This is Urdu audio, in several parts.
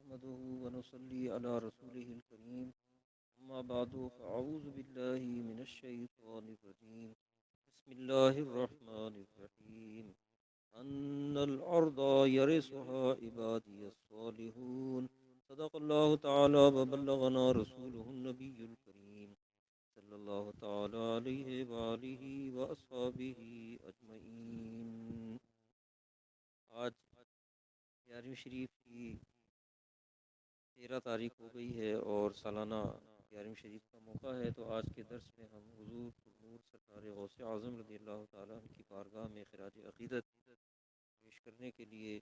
نحمده ونصلي على رسوله الكريم أما بعد فأعوذ بالله من الشيطان الرجيم بسم الله الرحمن الرحيم أن الأرض يرثها عبادي الصالحون صدق الله تعالى وبلغنا رسوله النبي الكريم صلى الله تعالى عليه وآله وأصحابه أجمعين. آج 11ویں شریف کی 13 تاریخ ہو گئی ہے اور سالانہ 11ویں شریف کا موقع ہے، تو آج کے درس میں ہم حضور نور سرکار غوث اعظم رضی اللہ تعالیٰ عنہ کی بارگاہ میں خراج عقیدت پیش کرنے کے لیے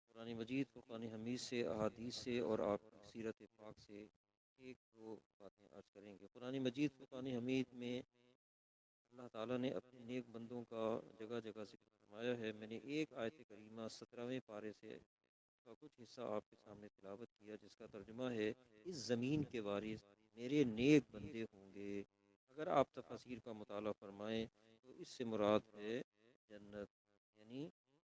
قرآن مجید، فرقان حمید سے، احادیث سے اور آپ کی سیرت پاک سے ایک دو باتیں عرض کریں گے۔ قرآن مجید فرقان حمید میں اللہ تعالیٰ نے اپنے نیک بندوں کا جگہ جگہ ذکر فرمایا ہے۔ میں نے ایک آیت کریمہ 17ویں پارے سے کا کچھ حصہ آپ کے سامنے تلاوت کیا، جس کا ترجمہ ہے اس زمین کے وارث میرے نیک بندے ہوں گے۔ اگر آپ تفاسیر کا مطالعہ فرمائیں تو اس سے مراد ہے جنت، یعنی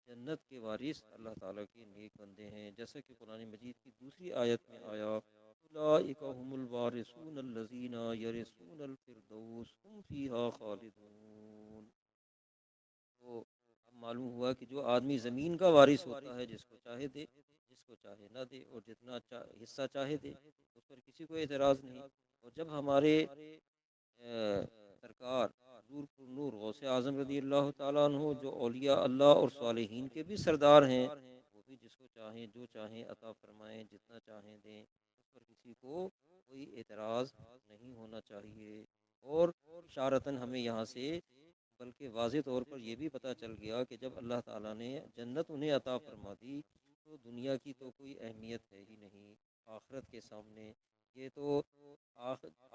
جنت کے وارث اللہ تعالیٰ کے نیک بندے ہیں، جیسا کہ قرآن مجید کی دوسری آیت میں آیا اولئک هم الوارثون الذین یرثون الفردوس هم فیہا خالدون۔ تو اب معلوم ہوا کہ جو آدمی زمین کا وارث ہوتا ہے، جس کو چاہے دے، جس کو چاہے نہ دے، اور جتنا حصہ چاہے دے، اس پر کسی کو اعتراض نہیں۔ اور جب ہمارے سرکار حضور پر نور غوث اعظم رضی اللہ تعالیٰ عنہ، جو اولیاء اللہ اور صالحین کے بھی سردار ہیں، وہ بھی جس کو چاہیں جو چاہیں عطا فرمائیں، جتنا چاہیں دیں، اس پر کسی کو کوئی اعتراض نہیں ہونا چاہیے۔ اور اشارتاً ہمیں یہاں سے بلکہ واضح طور پر یہ بھی پتہ چل گیا کہ جب اللہ تعالیٰ نے جنت انہیں عطا فرما دی تو دنیا کی تو کوئی اہمیت ہے ہی نہیں آخرت کے سامنے۔ یہ تو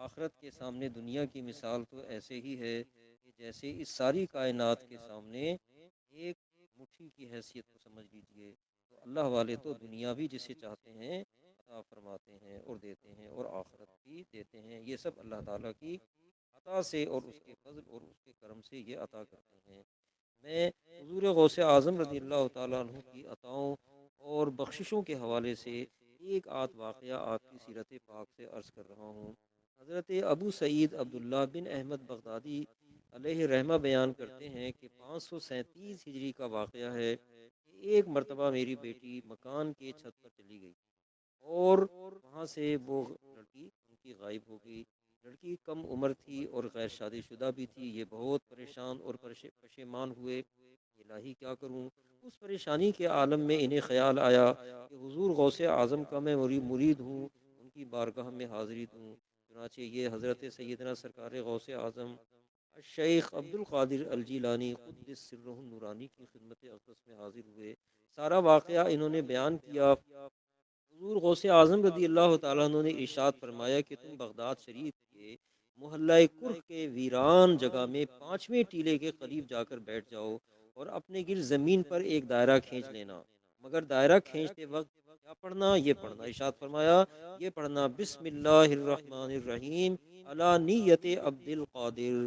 آخرت کے سامنے دنیا کی مثال تو ایسے ہی ہے کہ جیسے اس ساری کائنات کے سامنے ایک مٹھی کی حیثیت کو سمجھ لیجئے۔ تو اللہ والے تو دنیا بھی جسے چاہتے ہیں عطا فرماتے ہیں اور دیتے ہیں، اور آخرت بھی دیتے ہیں۔ یہ سب اللہ تعالیٰ کی عطا سے اور اس کے فضل اور اس کے کرم سے یہ عطا کرتے ہیں۔ میں حضور غوث اعظم رضی اللہ تعالیٰ عنہ کی عطاؤں اور بخششوں کے حوالے سے ایک آدھ واقعہ آپ کی سیرت پاک سے عرض کر رہا ہوں۔ حضرت ابو سعید عبداللہ بن احمد بغدادی علیہ رحمہ بیان کرتے ہیں کہ 537 ہجری کا واقعہ ہے کہ ایک مرتبہ میری بیٹی مکان کے چھت پر چلی گئی اور وہاں سے وہ لڑکی ان کی غائب ہو گئی۔ لڑکی کم عمر تھی اور غیر شادی شدہ بھی تھی۔ یہ بہت پریشان اور پشیمان ہوئے، الہی کیا کروں۔ اس پریشانی کے عالم میں انہیں خیال آیا کہ حضور غوث اعظم کا میں مرید ہوں، ان کی بارگاہ میں حاضری دوں۔ چنانچہ یہ حضرت سیدنا سرکار غوث اعظم الشیخ عبد القادر الجیلانی قدس سرہ النورانی کی خدمت اقدس میں حاضر ہوئے۔ سارا واقعہ انہوں نے بیان کیا۔ حضور غوث اعظم رضی اللہ تعالیٰ عنہ نے ارشاد فرمایا کہ تم بغداد شریف کے محلہ کرخ کے ویران جگہ میں 5ویں ٹیلے کے قریب جا کر بیٹھ جاؤ اور اپنے گرد زمین پر ایک دائرہ کھینچ لینا، مگر دائرہ کھینچتے وقت کیا پڑھنا؟ یہ پڑھنا، ارشاد فرمایا یہ پڑھنا بسم اللہ الرحمن الرحیم علی نیت عبد القادر۔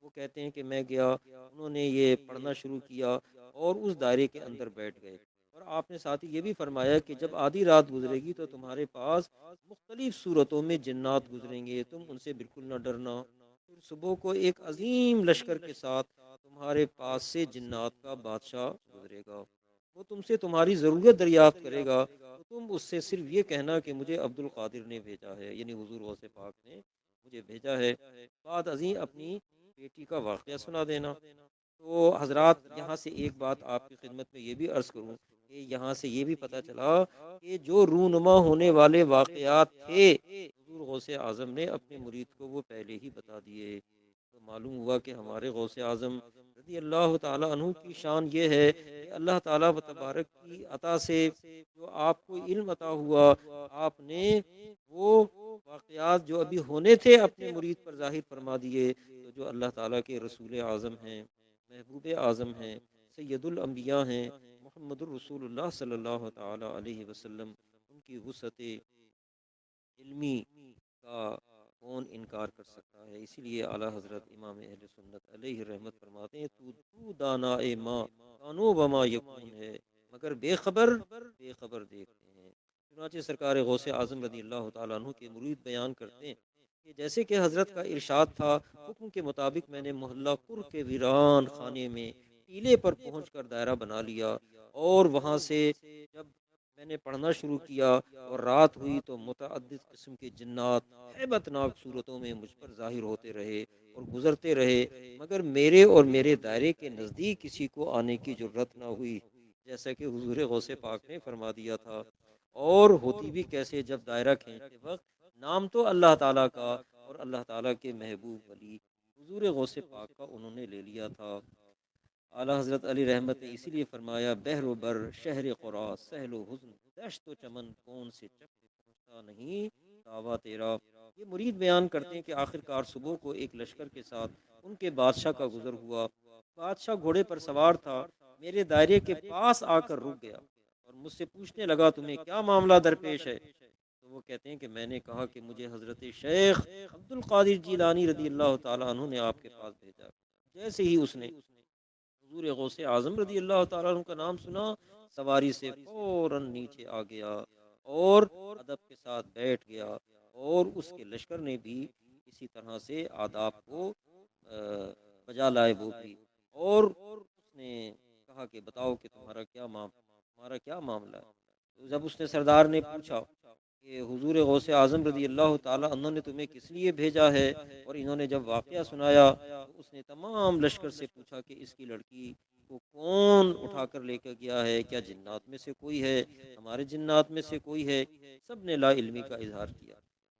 وہ کہتے ہیں کہ میں گیا، انہوں نے یہ پڑھنا شروع کیا اور اس دائرے کے اندر بیٹھ گئے۔ اور آپ نے ساتھ ہی یہ بھی فرمایا کہ جب آدھی رات گزرے گی تو تمہارے پاس مختلف صورتوں میں جنات گزریں گے، تم ان سے بالکل نہ ڈرنا۔ پھر صبح کو ایک عظیم لشکر کے ساتھ تمہارے پاس سے جنات کا بادشاہ گزرے گا، وہ تم سے تمہاری ضرورت دریافت کرے گا، تو تم اس سے صرف یہ کہنا کہ مجھے عبد القادر نے بھیجا ہے، یعنی حضور غوث پاک نے مجھے بھیجا ہے۔ بعد ازیں اپنی بیٹی کا واقعہ سنا دینا۔ تو حضرات، یہاں سے ایک بات آپ کی خدمت میں یہ بھی عرض کروں کہ یہاں سے یہ بھی پتہ چلا کہ جو رونما ہونے والے واقعات تھے حضور غوث اعظم نے اپنے مرید کو وہ پہلے ہی بتا دیے۔ تو معلوم ہوا کہ ہمارے غوث اعظم رضی اللہ تعالیٰ عنہ کی شان یہ ہے کہ اللہ تعالیٰ تبارک کی عطا سے جو آپ کو علم عطا ہوا، آپ نے وہ واقعات جو ابھی ہونے تھے اپنے مرید پر ظاہر فرما دیے۔ تو جو اللہ تعالیٰ کے رسول اعظم ہیں، محبوب اعظم ہیں، سید الانبیاء ہیں، محمد الرسول اللہ صلی اللہ تعالی علیہ وسلم، ان کی وسعت علمی کا کون انکار کر سکتا ہے؟ اسی لیے اعلیٰ حضرت امام اہل سنت علیہ رحمت فرماتے ہیں تو دانا ماں کانو بما یکون ہے، مگر بے خبر دیکھتے ہیں۔ چنانچہ سرکار غوث اعظم رضی اللہ تعالیٰ عنہ کے مرید بیان کرتے ہیں کہ جیسے کہ حضرت کا ارشاد تھا، حکم کے مطابق میں نے محلہ کر کے ویران خانے میں ٹیلے پر پہنچ کر دائرہ بنا لیا، اور وہاں سے جب میں نے پڑھنا شروع کیا اور رات ہوئی تو متعدد قسم کے جنات ہیبت ناک صورتوں میں مجھ پر ظاہر ہوتے رہے اور گزرتے رہے، مگر میرے اور میرے دائرے کے نزدیک کسی کو آنے کی جرت نہ ہوئی، جیسا کہ حضور غوث پاک نے فرما دیا تھا۔ اور ہوتی بھی کیسے، جب دائرہ کھینچتے وقت نام تو اللہ تعالیٰ کا اور اللہ تعالیٰ کے محبوب ولی حضور غوث پاک کا انہوں نے لے لیا تھا۔ اعلیٰ حضرت علی رحمت نے اسی لیے فرمایا، بحر و بر شہر قرا سہل و حزن دشت و چمن کون سے چک پہنچتا نہیں دعویٰ تیرا۔ یہ مرید بیان کرتے ہیں کہ آخر کار صبح کو ایک لشکر کے ساتھ ان کے بادشاہ کا گزر ہوا۔ بادشاہ گھوڑے پر سوار تھا، میرے دائرے کے پاس آ کر رک گیا اور مجھ سے پوچھنے لگا، تمہیں کیا معاملہ درپیش ہے؟ تو وہ کہتے ہیں کہ میں نے کہا کہ مجھے حضرت شیخ عبد القادر جیلانی رضی اللہ تعالیٰ عنہ نے آپ کے پاس بھیجا۔ جیسے ہی اس نے حضور غوث اعظم رضی اللہ تعالیٰ عنہ کا نام سنا، سواری سے فوراً نیچے آ گیا اور ادب کے ساتھ بیٹھ گیا، اور اس کے لشکر نے بھی اسی طرح سے آداب کو بجا لائے وہ بھی، اور اس نے کہا کہ بتاؤ کہ تمہارا کیا معاملہ ہے؟ تو جب اس نے سردار نے پوچھا کہ حضور غوث اعظم رضی اللہ تعالیٰ عنہ نے تمہیں کس لیے بھیجا ہے، اور انہوں نے جب واقعہ سنایا تو اس نے تمام لشکر سے پوچھا کہ اس کی لڑکی کو کون اٹھا کر لے کر گیا ہے، کیا جنات میں سے کوئی ہے، ہمارے جنات میں سے کوئی ہے؟ سب نے لا علمی کا اظہار کیا۔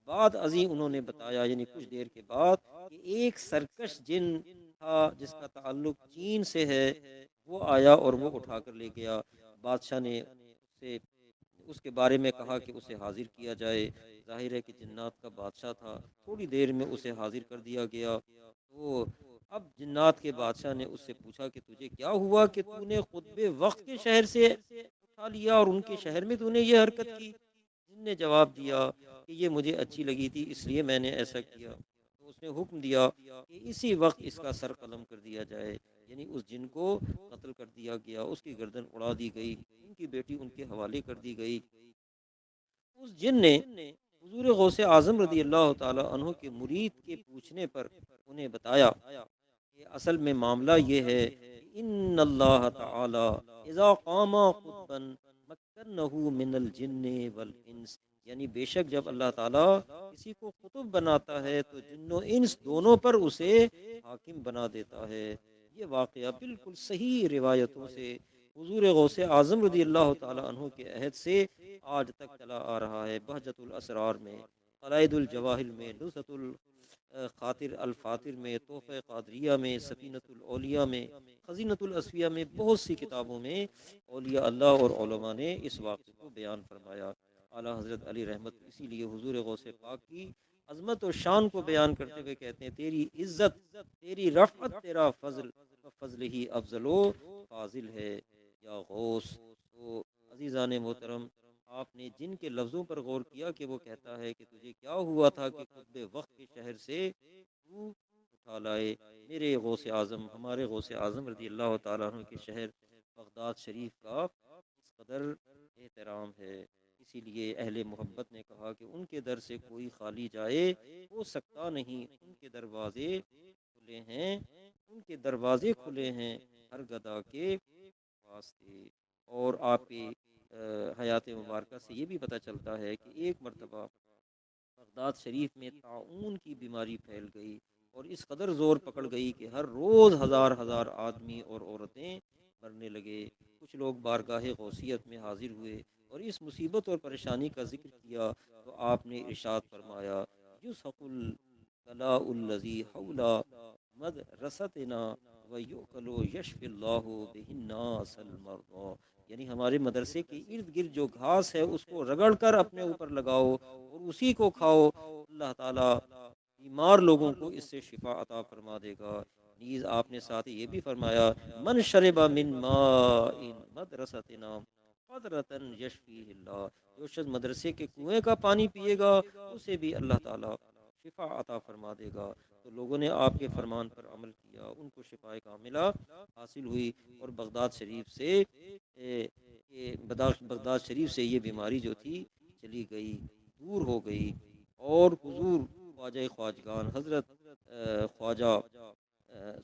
بعد ازیں انہوں نے بتایا، یعنی کچھ دیر کے بعد، کہ ایک سرکش جن تھا جس کا تعلق چین سے ہے، وہ آیا اور وہ اٹھا کر لے گیا۔ بادشاہ نے اسے اس کے بارے میں کہا کہ اسے حاضر کیا جائے۔ ظاہر ہے کہ جنات کا بادشاہ تھا، تھوڑی دیر میں اسے حاضر کر دیا گیا۔ تو اب جنات کے بادشاہ نے اس سے پوچھا کہ تجھے کیا ہوا کہ تو نے قطب وقت کے شہر سے اٹھا لیا اور ان کے شہر میں تو نے یہ حرکت کی؟ جن نے جواب دیا کہ یہ مجھے اچھی لگی تھی اس لیے میں نے ایسا کیا۔ تو اس نے حکم دیا کہ اسی وقت اس کا سر قلم کر دیا جائے، یعنی اس جن کو قتل کر دیا گیا، اس کی گردن اڑا دی گئی، ان کی بیٹی ان کے حوالے کر دی گئی۔ اس جن نے حضور غوث اعظم رضی اللہ تعالی عنہ کے مرید کے پوچھنے پر انہیں بتایا کہ اصل میں معاملہ یہ ہے کہ ان اللہ تعالی اذا قام قطبا مکنہ من الجن والانس، یعنی بے شک جب اللہ تعالی کسی کو قطب بناتا ہے تو جن و انس دونوں پر اسے حاکم بنا دیتا ہے۔ یہ واقعہ بالکل صحیح روایتوں سے حضور غوث اعظم رضی اللہ تعالی عنہ کے عہد سے آج تک چلا آ رہا ہے۔ بہجت الاسرار میں، قلائد الجواہر میں، نزہت الخاطر الفاتر میں، تحفہ قادریہ میں، سفینۃ الاولیاء میں، خزینۃ الاسفیہ میں، بہت سی کتابوں میں اولیاء اللہ اور علماء نے اس واقعے کو بیان فرمایا۔ اعلیٰ حضرت علی رحمت اسی لیے حضور غوث پاک کی عظمت و شان کو بیان کرتے ہوئے کہتے ہیں، تیری عزت، تیری رفعت، تیرا فضل، فضل ہی افضل و فاضل ہے یا غوث۔ تو عزیزان محترم، آپ نے جن کے لفظوں پر غور کیا کہ وہ کہتا ہے کہ تجھے کیا ہوا تھا کہ قطب وقت کے شہر سے تو اٹھا لائے، میرے غوث اعظم، ہمارے غوث اعظم رضی اللہ تعالیٰ عنہ کے شہر بغداد شریف کا اس قدر احترام ہے، اسی لیے اہل محبت نے کہا کہ ان کے در سے کوئی خالی جائے ہو سکتا نہیں، ان کے دروازے کھلے ہیں، ان کے دروازے کھلے ہیں ہر گدا کے واسطے۔ اور آپ کی حیات مبارکہ سے یہ بھی پتہ چلتا ہے کہ ایک مرتبہ بغداد شریف میں طاعون کی بیماری پھیل گئی اور اس قدر زور پکڑ گئی کہ ہر روز ہزار ہزار آدمی اور عورتیں مرنے لگے۔ کچھ لوگ بارگاہ غوثیت میں حاضر ہوئے اور اس مصیبت اور پریشانی کا ذکر کیا تو آپ نے ارشاد فرمایا، یسحق الکلاء الذی حولا مدرستنا ویؤکل یشفی اللہ بہ الناس المرضی، یعنی ہمارے مدرسے کے ارد گرد جو گھاس ہے اس کو رگڑ کر اپنے اوپر لگاؤ اور اسی کو کھاؤ، اللہ تعالیٰ بیمار لوگوں کو اس سے شفا عطا فرما دے گا۔ نیز آپ نے ساتھ یہ بھی فرمایا، من شرب من ماء مدرستنا قدرۃ یشفیہ اللہ، جو شخص مدرسے کے کنویں کا پانی پیے گا اسے بھی اللہ تعالیٰ شفا عطا فرما دے گا۔ تو لوگوں نے آپ کے فرمان پر عمل کیا، ان کو شفا کاملہ حاصل ہوئی، اور بغداد شریف سے بغداد شریف سے یہ بیماری جو تھی چلی گئی، دور ہو گئی، اور حضور خواجہ خواجگان حضرت خواجہ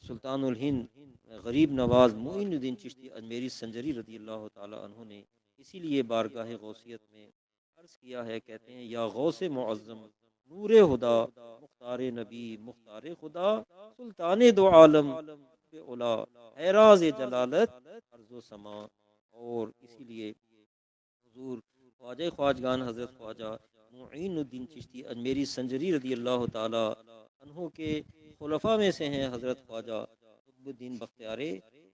سلطان الہند غریب نواز معین الدین چشتی اجمیری سنجری رضی اللہ تعالی عنہ نے اسی لیے بارگاہ غوثیت میں عرض کیا ہے، کہتے ہیں یا غوث معظم نور خدا مختار نبی مختار خدا سلطان دو عالم بے اولا اعراض جلالت عرض و سما۔ اور اسی لیے حضور خواجہ خواجگان حضرت خواجہ معین الدین چشتی اجمیری سنجری رضی اللہ تعالی عنہ کے خلفاء میں سے ہیں حضرت خواجہ قطب الدین بختیار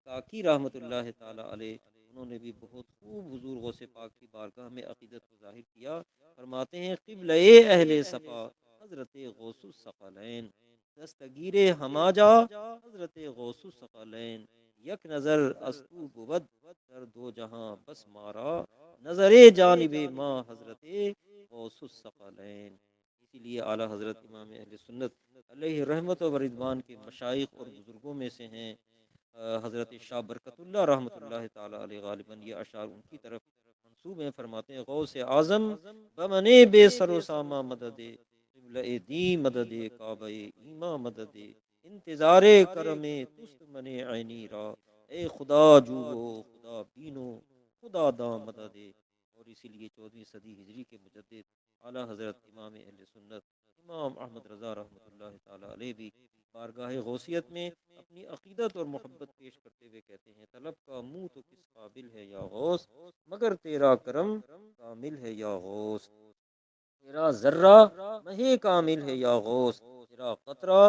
کاکی رحمۃ اللہ تعالی علیہ۔ انہوں نے بھی بہت خوب حضور غوث پاک کی بارگاہ میں عقیدت کو ظاہر کیا۔ فرماتے ہیں قبلہ اہل صفا حضرت غوث الثقلین، دستگیر ہماجا حضرت غوث الثقلین، یک نظر استو بود در دو جہاں بس مارا نظر جانب ماں حضرت غوث الثقلین۔ اسی لیے اعلیٰ حضرت امام اہل سنت علیہ رحمت و رضوان کے مشائخ اور بزرگوں میں سے ہیں حضرت شاہ برکت اللہ رحمۃ اللہ تعالی علیہ، غالباً یہ اشعار ان کی طرف منسوب ہیں۔ فرماتے ہیں غوث اعظم بمنے بے سر و ساما مدد قبلہ دی مدد کعبہ ایما مدد انتظار کرم تست من عینی را اے خدا جو خدا بینو خدا دا مدد۔ اور اسی لیے 14ویں صدی ہجری کے مجدد اعلیٰ حضرت امام اہل سنت امام احمد رضا رحمۃ اللہ تعالی علیہ بھی بارگاہ غوثیت میں اپنی عقیدت اور محبت پیش کرتے ہوئے کہتے ہیں طلب کا منہ تو کس قابل ہے یا غوث مگر تیرا کرم کامل ہے یا غوث، تیرا ذرہ مہی کامل ہے یا غوث، تیرا قطرہ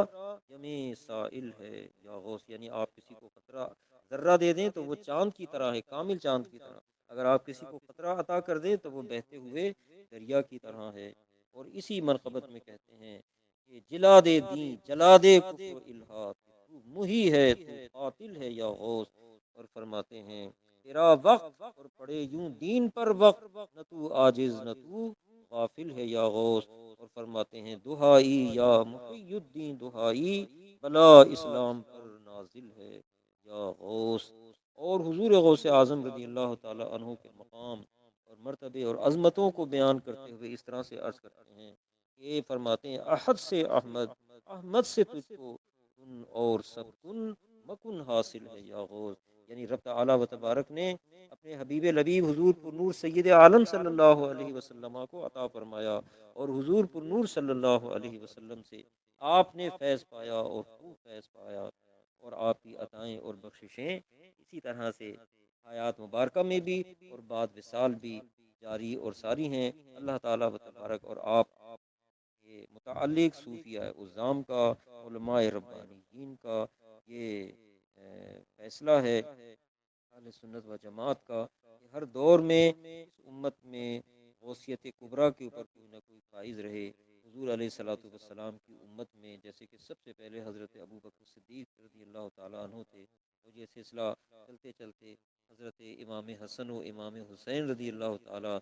یمی سائل ہے یا غوث۔ یعنی آپ کسی کو قطرہ ذرہ دے دیں تو وہ چاند کی طرح ہے، کامل چاند کی طرح، اگر آپ کسی کو قطرہ عطا کر دیں تو وہ بہتے ہوئے دریا کی طرح ہے۔ اور اسی منقبت میں کہتے ہیں کہ جلا دے دین جلا دے کفر و الحاد، تو مہی ہے تو قاتل ہے یا غوث۔ اور فرماتے ہیں تیرا وقت اور پڑے یوں دین پر وقت، نہ تو عاجز نہ تو غافل ہے یا غوث۔ اور فرماتے ہیں دہائی یا محی الدین دہائی بلا اسلام پر نازل ہے یا غوث۔ اور حضور غوث اعظم رضی اللہ تعالی عنہ کے مقام اور مرتبے اور عظمتوں کو بیان کرتے ہوئے اس طرح سے عرض کرتے ہیں، یہ فرماتے ہیں احد سے احمد، احمد سے تجھ کو کن اور سب کن مکن حاصل ہے یا غوث۔ یعنی رب تعالی و تبارک نے اپنے حبیب لبیب حضور پر نور سید عالم صلی اللہ علیہ وسلم کو عطا فرمایا، اور حضور پر نور صلی اللہ علیہ وسلم سے آپ نے فیض پایا اور خوب فیض پایا، اور آپ کی عطائیں اور بخششیں اسی طرح سے حیات مبارکہ میں بھی اور بعد وصال بھی جاری اور ساری ہیں۔ اللہ تعالیٰ و تبارک اور آپ کے متعلق صوفیہ اعظام کا، علماء ربانیین کا یہ فیصلہ ہے اہل سنت و جماعت کا کہ ہر دور میں اس امت میں غوثیت کبریٰ کے اوپر کوئی نہ کوئی فائز رہے۔ حضور علیہ الصلوۃ والسلام کی امت میں جیسے کہ سب سے پہلے حضرت ابو بکر صدیق رضی اللہ تعالیٰ عنہ تھے، اور یہ سلسلہ چلتے چلتے حضرت امام حسن و امام حسین رضی اللہ تعالیٰ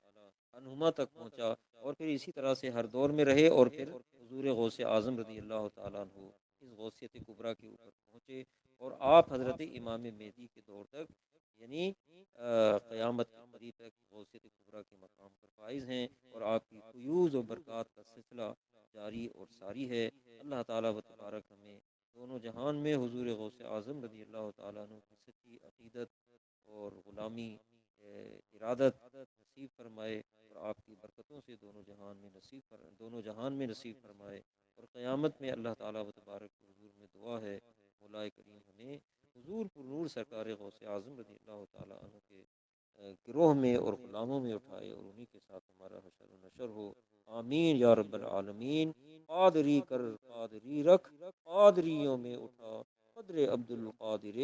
عنہما تک پہنچا، اور پھر اسی طرح سے ہر دور میں رہے، اور پھر حضور غوث اعظم رضی اللہ تعالیٰ عنہ اس غوثیت کبریٰ کے اوپر پہنچے، اور آپ حضرت امام مہدی کے دور تک یعنی قیامت کے قریب تک غوثیت کبریٰ کے مقام پر فائز ہیں، اور آپ کی فیوز و برکات کا سلسلہ جاری اور ساری ہے۔ اللہ تعالیٰ و تبارک ہمیں دونوں جہان میں حضور غوث اعظم رضی اللہ تعالیٰ عنہ کی سچی عقیدت اور غلامی ارادت نصیب فرمائے، اور آپ کی برکتوں سے دونوں جہان میں نصیب فرمائے، اور قیامت میں اللہ تعالیٰ و تبارک کے حضور میں دعا ہے مولا کریم ہمیں حضور پر نور سرکار غوث اعظم رضی اللہ تعالیٰ عنہ کے گروہ میں اور غلاموں میں اٹھائے، اور انہی کے ساتھ ہمارا حشر و نشر ہو، آمین یا رب العالمین۔ قادری کر قادری رکھ قادریوں میں اٹھا قدر عبد القادر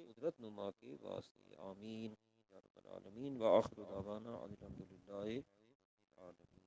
قدرت نما کے واسطے، آمین یا رب العالمین۔ وآخر دعوانا الحمد للہ رب العالمین۔